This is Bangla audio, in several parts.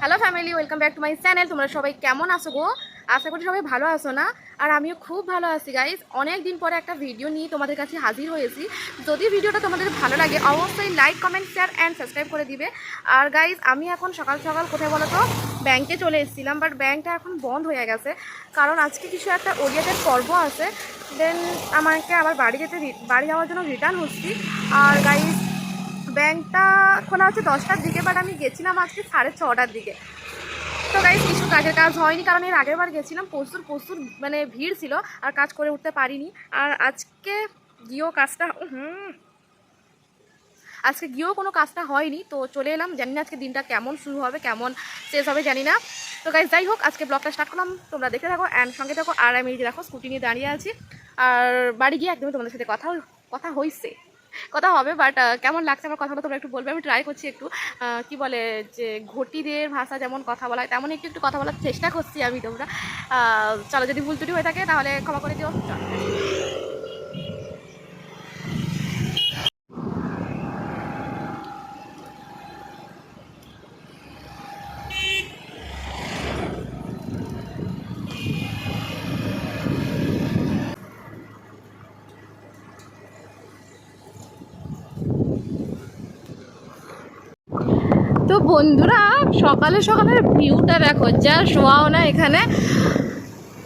Hello family, welcome back to my channel. তোমরা সবাই কেমন আছো গো? আশা করি সবাই ভালো আছো না? আর আমিও খুব ভালো আছি গাইজ। অনেক দিন পরে একটা ভিডিও নিয়ে তোমাদের কাছে হাজির হয়েছি। যদি ভিডিওটা তোমাদের ভালো লাগে অবশ্যই like, comment, share and subscribe করে দিবে। আর গাইজ, আমি এখন সকাল সকাল কোথায় বলো তো, ব্যাংকে চলে এসেছিলাম, বাট ব্যাংকটা এখন বন্ধ হয়ে গেছে, কারণ আজকে কিছু একটা ওরিয়াদের পর্ব আছে। দেন আমাকে আবার বাড়ি যাওয়ার জন্য রিটার্ন হচ্ছি। আর গাইজ, ব্যাংকটা খোলা হচ্ছে 10টার দিকে, বাট আমি গেছিলাম আজকে 6:30টার দিকে। তো গাইস, কিছু কাজের কাজ হয়নি, কারণ এর আগের বার গেছিলাম প্রচুর মানে ভিড় ছিল আর কাজ করে উঠতে পারিনি। আর আজকে গিয়েও কোনো কাজটা হয়নি, তো চলে এলাম। জানি না আজকে দিনটা কেমন শুরু হবে, কেমন শেষ হবে জানি না। তো গাইস, যাই হোক, আজকে ব্লগটা স্টার্ট করলাম, তোমরা দেখতে থাকো অ্যান্ড সঙ্গে থাকো। আর আমি দেখো স্কুটি নিয়ে দাঁড়িয়ে আছি, আর বাড়ি গিয়ে একদমই তোমাদের সাথে কথা হবে। বাট কেমন লাগছে আমার কথাগুলো তোমরা একটু বলবে। আমি ট্রাই করছি একটু কি বলে যে ঘটিদের ভাষা যেমন কথা বলা হয় তেমন একটু কথা বলার চেষ্টা করছি আমি। তোমরা চলো, যদি ভুল ত্রুটি হয়ে থাকে তাহলে ক্ষমা করে দিও। তো বন্ধুরা, সকালের ভিউটা দেখো, যা শোয়াও না এখানে।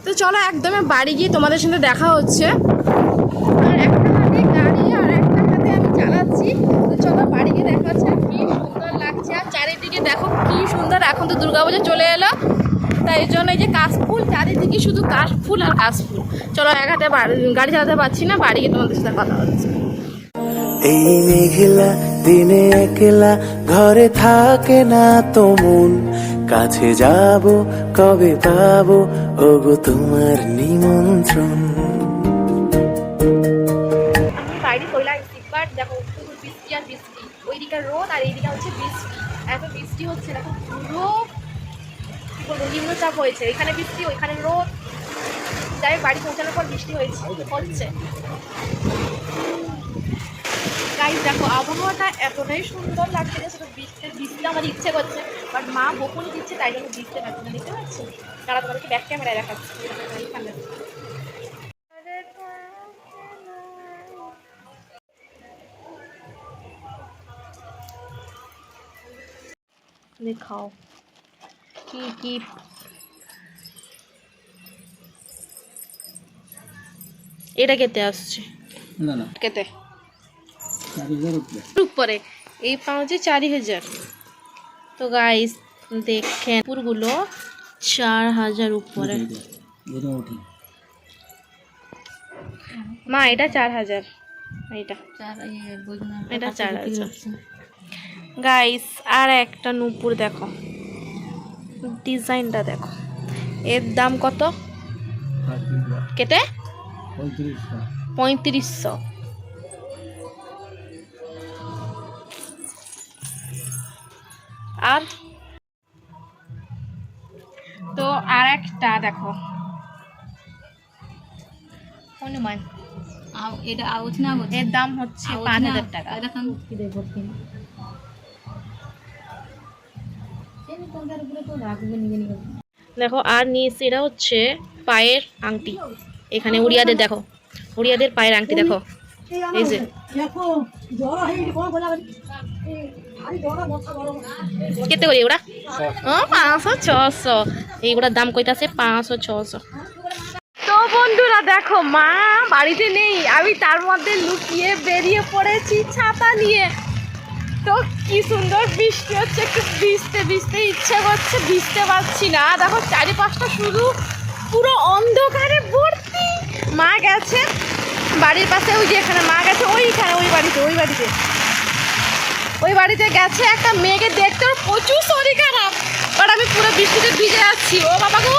তো চলো একদমই বাড়ি গিয়ে তোমাদের সাথে দেখা হচ্ছে। আর একটা হাতে গাড়ি আর একটা হাতে আমি চালাচ্ছি। তো চলো বাড়ি গিয়ে দেখা হচ্ছে। কি সুন্দর লাগছে, আর চারিদিকে দেখো কি সুন্দর। এখন তো দুর্গাপূজা চলে এলো, তাই জন্য এই যে কাশফুল, চারিদিকে শুধু কাশফুল আর কাশফুল। চলো এক হাতে গাড়ি চালাতে পারছি না, বাড়ি গিয়ে তোমাদের সাথে কথা হচ্ছে। এই মেঘলা দিনে একলা ঘরে থাকে না তো মন, কাছে যাব কবে পাবো ওগো তোমার নিমন্ত্রণ। আমি বাইরে চলে আসছি, বাট দেখো শুধু বৃষ্টি আর বৃষ্টি। ওইদিকে রোদ আর এইদিকে হচ্ছে বৃষ্টি। এত বৃষ্টি হচ্ছে, দেখো পুরো কি বলবো, নিম্নচাপ হয়েছে। এখানে বৃষ্টি, ওইখানে রোদ। যাই হোক, বাড়ি পৌঁছানোর পর বৃষ্টি হচ্ছে। গাইস দেখো, আবহাওয়াটা এতটাই সুন্দর লাগছে যে শুধু ভিজতে আমার ইচ্ছে করছে, বাট মা বকুনি দিচ্ছে, তাই জন্য ভিজতে পারছি না। দেখতে পাচ্ছি, তারা তোমাদেরকে ব্যাক ক্যামেরায় দেখাচ্ছি। দেখাও কি এটা কেটে আসছে না কেটে উপরে এই পাউচে 4000। তো গাইস দেখেন, পুরগুলো 4000 উপরে। মা এটা 4000, এটা 4000 গাইস। আর একটা নূপুর দেখো, ডিজাইনটা দেখো। এর দাম কত কেটে? 3500। আর তো আর একটা দেখো, অনুমান এটা আউচ না, এর দাম হচ্ছে 5000 টাকা। দেখো আর নিয়েছি, এটা হচ্ছে পায়ের আংটি। এখানে উড়িয়াদের দেখো, উড়িয়াদের পায়ের আংটি দেখো, এই যে কেতে করি ওরা 500-600। এইগুলোর দাম কইতাছে 500-600। তো বন্ধুরা দেখো, মা বাড়িতে নেই, আমি তার মধ্যে লুকিয়ে বেরিয়ে পড়েছি ছাতা নিয়ে। তো কি সুন্দর বৃষ্টি হচ্ছে, একটু ভিজতে ইচ্ছে করছে, ভিজতে পারছি না। দেখো চারিপাশটা শুধু পুরো অন্ধকারে ভর্তি। মা গেছে বাড়ির পাশে, ওই যে এখানে মা গেছে, ওই বাড়িতে গেছে। একটা মেয়েকে দেখতে ওর প্রচুর শরীর খারাপ, বাট আমি পুরো বৃষ্টিতে ভিজে যাচ্ছি। ও বাবা গো,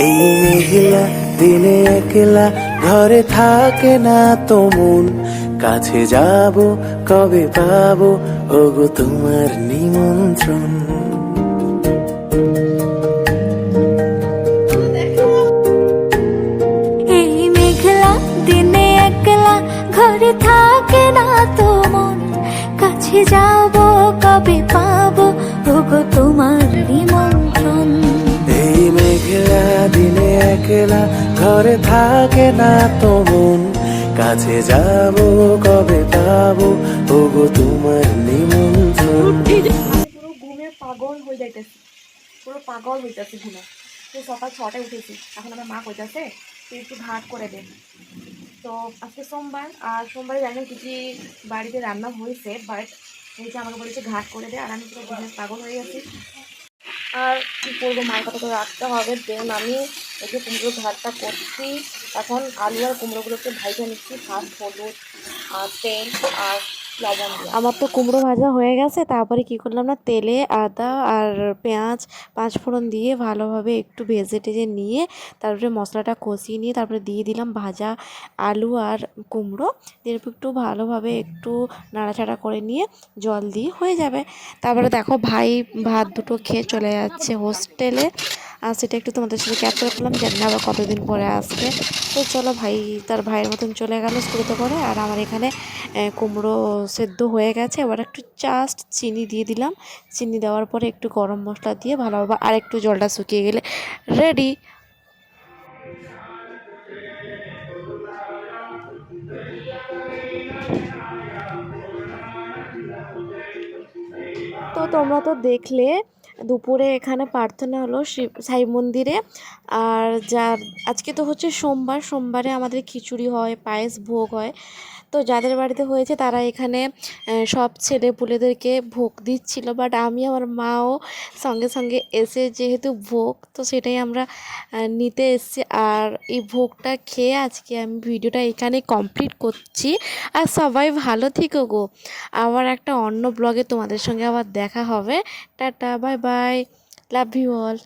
এই মেঘলা দিনে একলা ঘরে থাকে না তো মন, কাছে যাব কবে পাবো ওগো তোমার নিমন্ত্রণ। এই মেঘলা দিনে একলা ঘরে থাকে না তো মন, কাছে যাব কবে পাবো ঘরে থাকে না তো মন, কাছে যাব কবে পাবো ওগো তোমার নিমন্ত্রণ। পুরো ঘুমে পাগল হয়ে যাইতেছি, পুরো পাগল হইতেছি ঘুমে। তো সকাল 6টায় উঠেছি, এখন আমার মা কইতাছে তুই একটু ঘাট করে দে। তো আজকে সোমবার, আর সোমবারে জানি কি কি বাড়িতে রান্না হয়েছে, বাট এই যে আমাকে বলেছে ঘাট করে দে, আর আমি পুরো ঘুমে পাগল হয়ে গেছি। আর কী করবো, মায়ের কথা তো রাখতে হবে। দেন আমি এই যে কুমড়োর ঘাটটা করছি, এখন আলু আর কুমড়োগুলোকে ভাইজা নিচ্ছি, ফার্স্ট হলুদ আর তেল আর লবণ দিয়ে। আমার তো কুমড়ো ভাজা হয়ে গেছে, তারপরে কি করলাম না, তেলে আদা আর পেঁয়াজ পাঁচফোড়ন দিয়ে ভালোভাবে একটু ভেজে টেজে নিয়ে তারপরে মশলাটা কষিয়ে নিয়ে তারপরে দিয়ে দিলাম ভাজা আলু আর কুমড়ো, দিয়ে একটু ভালোভাবে একটু নাড়াচাড়া করে নিয়ে জল দিয়ে হয়ে যাবে। তারপরে দেখো ভাই ভাত দুটো খেয়ে চলে যাচ্ছে হোস্টেলে, আর সেটা একটু তোমাদের সাথে ক্যাপচার করলাম, জানি না আবার কতদিন পরে আসবে। তো চলো, ভাই তার ভাইয়ের মতন চলে গেল স্কুলেতে করে, আর আমার এখানে কুমড়ো সেদ্ধ হয়ে গেছে। এবার একটু জাস্ট চিনি দিয়ে দিলাম, চিনি দেওয়ার পরে একটু গরম মশলা দিয়ে ভালোভাবে আর একটু জলটা শুকিয়ে গেলে রেডি। তো তোমরা তো দেখলে দুপুরে এখানে প্রার্থনা হলো শিব সাই মন্দিরে। আর যার আজকে তো হচ্ছে সোমবার, সোমবারে আমাদের খিচুড়ি হয়, পায়েস ভোগ হয়। তো যাদের বাড়িতে হয়েছে তারা এখানে সব ছেলে পুলেদেরকে ভোগ দিচ্ছিল, বাট আমি আমার মাও সঙ্গে সঙ্গে এসে যেহেতু ভোগ, তো সেটাই আমরা নিতে এসেছি। আর এই ভোগটা খেয়ে আজকে আমি ভিডিওটা এখানে কমপ্লিট করছি। আর সবাই ভালো থেকো গো, আবার একটা অন্য ব্লগে তোমাদের সঙ্গে আবার দেখা হবে। টাটা, bye bye, love you all.